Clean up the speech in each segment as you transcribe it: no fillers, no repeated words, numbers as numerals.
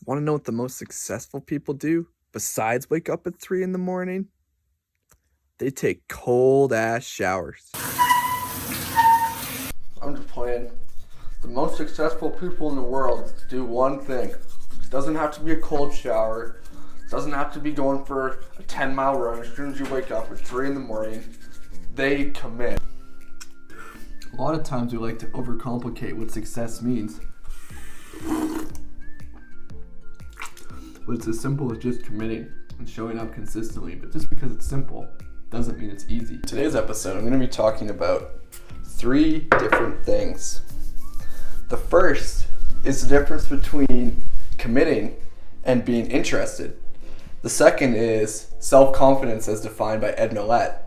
Want to know what the most successful people do besides wake up at 3 in the morning? They take cold ass showers. I'm just playing. The most successful people in the world do one thing. It doesn't have to be a cold shower. It doesn't have to be going for a 10-mile run as soon as you wake up at 3 in the morning. They commit. A lot of times we like to overcomplicate what success means. But it's as simple as just committing and showing up consistently. But just because it's simple doesn't mean it's easy. Today's episode, I'm going to be talking about 3 different things. The first is the difference between committing and being interested. The second is self-confidence as defined by Ed Mylett.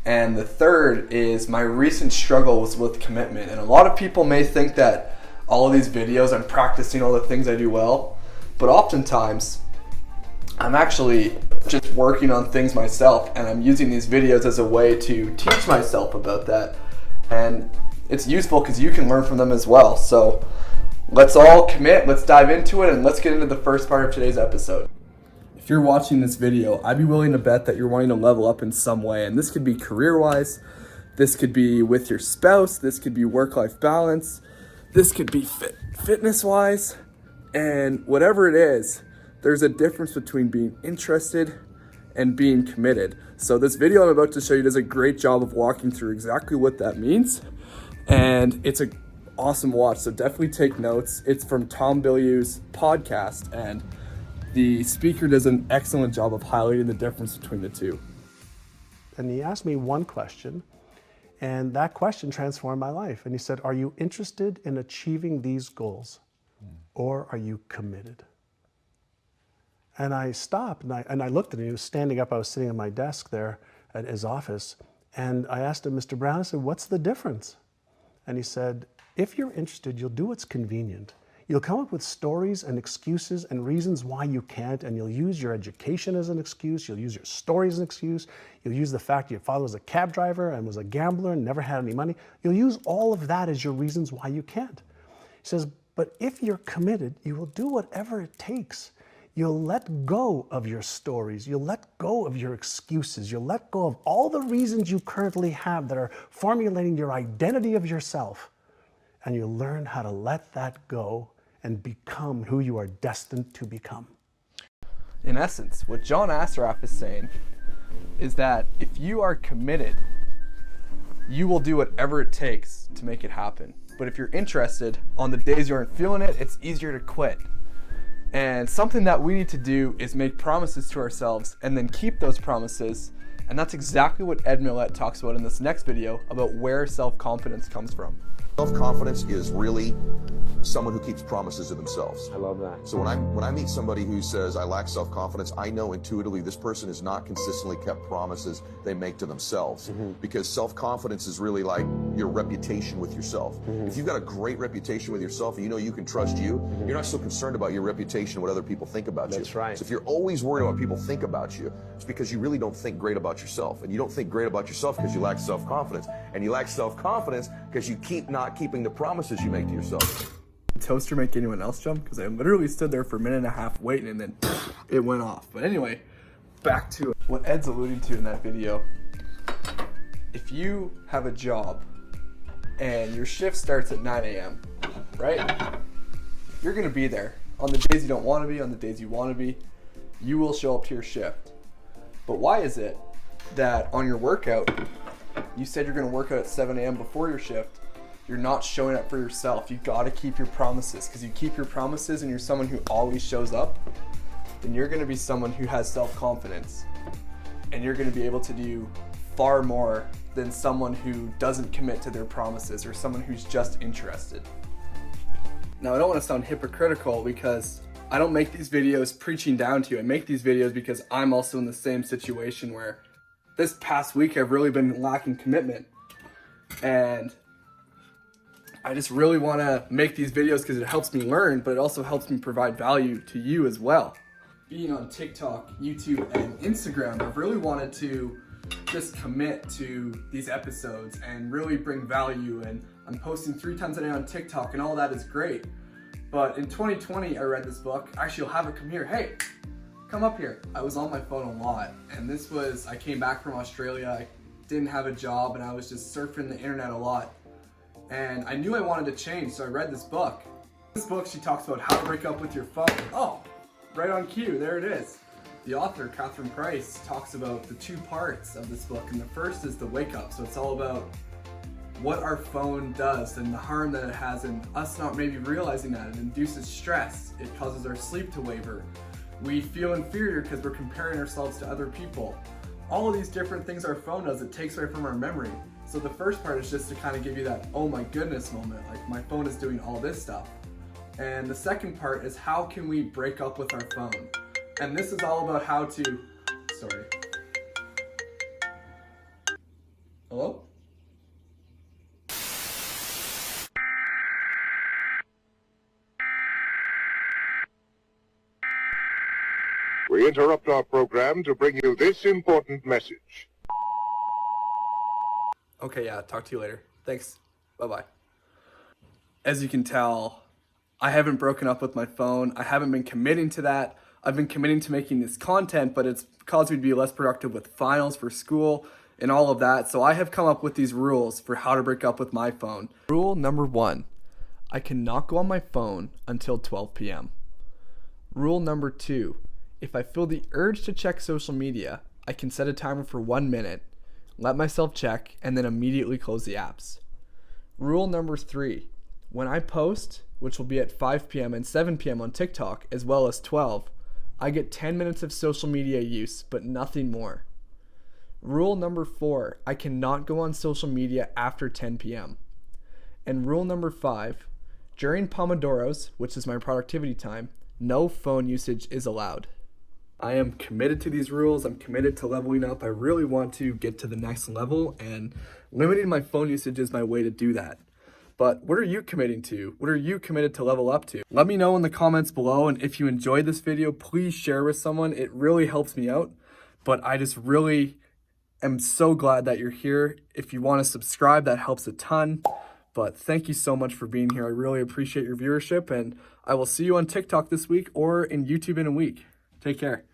And the third is my recent struggles with commitment. And a lot of people may think that all of these videos, I'm practicing all the things I do well, but oftentimes I'm actually just working on things myself, and I'm using these videos as a way to teach myself about that. And it's useful because you can learn from them as well. So let's all commit, let's dive into it, and let's get into the first part of today's episode. If you're watching this video, I'd be willing to bet that you're wanting to level up in some way. And this could be career-wise, this could be with your spouse, this could be work-life balance, this could be fitness-wise, and whatever it is, there's a difference between being interested and being committed. So this video I'm about to show you does a great job of walking through exactly what that means. And it's an awesome watch, so definitely take notes. It's from Tom Bilyeu's podcast, and the speaker does an excellent job of highlighting the difference between the two. And he asked me one question, and that question transformed my life. And he said, are you interested in achieving these goals, or are you committed? And I stopped, and I looked at him. He was standing up. I was sitting at my desk there at his office, and I asked him, Mr. Brown, I said, what's the difference? And he said, if you're interested, you'll do what's convenient. You'll come up with stories and excuses and reasons why you can't, and you'll use your education as an excuse. You'll use your story as an excuse. You'll use the fact your father was a cab driver and was a gambler and never had any money. You'll use all of that as your reasons why you can't. He says, but if you're committed, you will do whatever it takes. You'll let go of your stories. You'll let go of your excuses. You'll let go of all the reasons you currently have that are formulating your identity of yourself. And you'll learn how to let that go and become who you are destined to become. In essence, what John Assaraf is saying is that if you are committed, you will do whatever it takes to make it happen. But if you're interested, on the days you aren't feeling it, it's easier to quit. And something that we need to do is make promises to ourselves and then keep those promises. And that's exactly what Ed Mylett talks about in this next video about where self-confidence comes from. Self-confidence is really someone who keeps promises to themselves. I love that. So when I meet somebody who says, I lack self-confidence, I know intuitively this person has not consistently kept promises they make to themselves. Because self-confidence is really like your reputation with yourself. If you've got a great reputation with yourself and you know you can trust you, you're not so concerned about your reputation, what other people think about you. That's right. So if you're always worried about what people think about you, it's because you really don't think great about yourself. And you don't think great about yourself because you lack self-confidence. And you lack self-confidence because you keep not keeping the promises you make to yourself. Toaster make anyone else jump? Because I literally stood there for a minute and a half waiting, and then it went off. But anyway, back to it. What Ed's alluding to in that video, if you have a job and your shift starts at 9 a.m., right? You're going to be there. On the days you don't want to be, on the days you want to be, you will show up to your shift. But why is it that on your workout, you said you're going to work out at 7 a.m. before your shift, you're not showing up for yourself? You got to keep your promises, because you keep your promises and you're someone who always shows up, then you're going to be someone who has self-confidence, and you're going to be able to do far more than someone who doesn't commit to their promises or someone who's just interested. Now, I don't want to sound hypocritical because I don't make these videos preaching down to you. I make these videos because I'm also in the same situation where this past week I've really been lacking commitment, and I just really want to make these videos because it helps me learn, but it also helps me provide value to you as well. Being on TikTok, YouTube, and Instagram, I've really wanted to just commit to these episodes and really bring value, and I'm posting 3 times a day on TikTok, and all that is great. But in 2020, I read this book. Actually, you'll have it come here. Hey, come up here. I was on my phone a lot, and I came back from Australia. I didn't have a job, and I was just surfing the internet a lot. And I knew I wanted to change, so I read this book. This book, she talks about how to break up with your phone. Oh, right on cue, there it is. The author, Catherine Price, talks about the two parts of this book, and the first is the wake up. So it's all about what our phone does and the harm that it has, and us not maybe realizing that. It induces stress. It causes our sleep to waver. We feel inferior because we're comparing ourselves to other people. All of these different things our phone does, it takes away from our memory. So the first part is just to kind of give you that, oh my goodness moment, like my phone is doing all this stuff. And the second part is how can we break up with our phone? And this is all about how to, sorry. Hello? We interrupt our program to bring you this important message. Okay, yeah, talk to you later. Thanks. Bye-bye. As you can tell, I haven't broken up with my phone. I haven't been committing to that. I've been committing to making this content, but it's caused me to be less productive with finals for school and all of that. So I have come up with these rules for how to break up with my phone. Rule number 1, I cannot go on my phone until 12 p.m. Rule number 2, if I feel the urge to check social media, I can set a timer for 1 minute, let myself check, and then immediately close the apps. Rule number 3, when I post, which will be at 5 p.m. and 7 p.m. on TikTok, as well as 12, I get 10 minutes of social media use, but nothing more. Rule number 4, I cannot go on social media after 10 p.m. And rule number 5, during Pomodoros, which is my productivity time, no phone usage is allowed. I am committed to these rules. I'm committed to leveling up. I really want to get to the next level, and limiting my phone usage is my way to do that. But what are you committing to? What are you committed to level up to? Let me know in the comments below, and if you enjoyed this video, please share with someone. It really helps me out, but I just really am so glad that you're here. If you want to subscribe, that helps a ton. But thank you so much for being here. I really appreciate your viewership, and I will see you on TikTok this week or in YouTube in a week. Take care.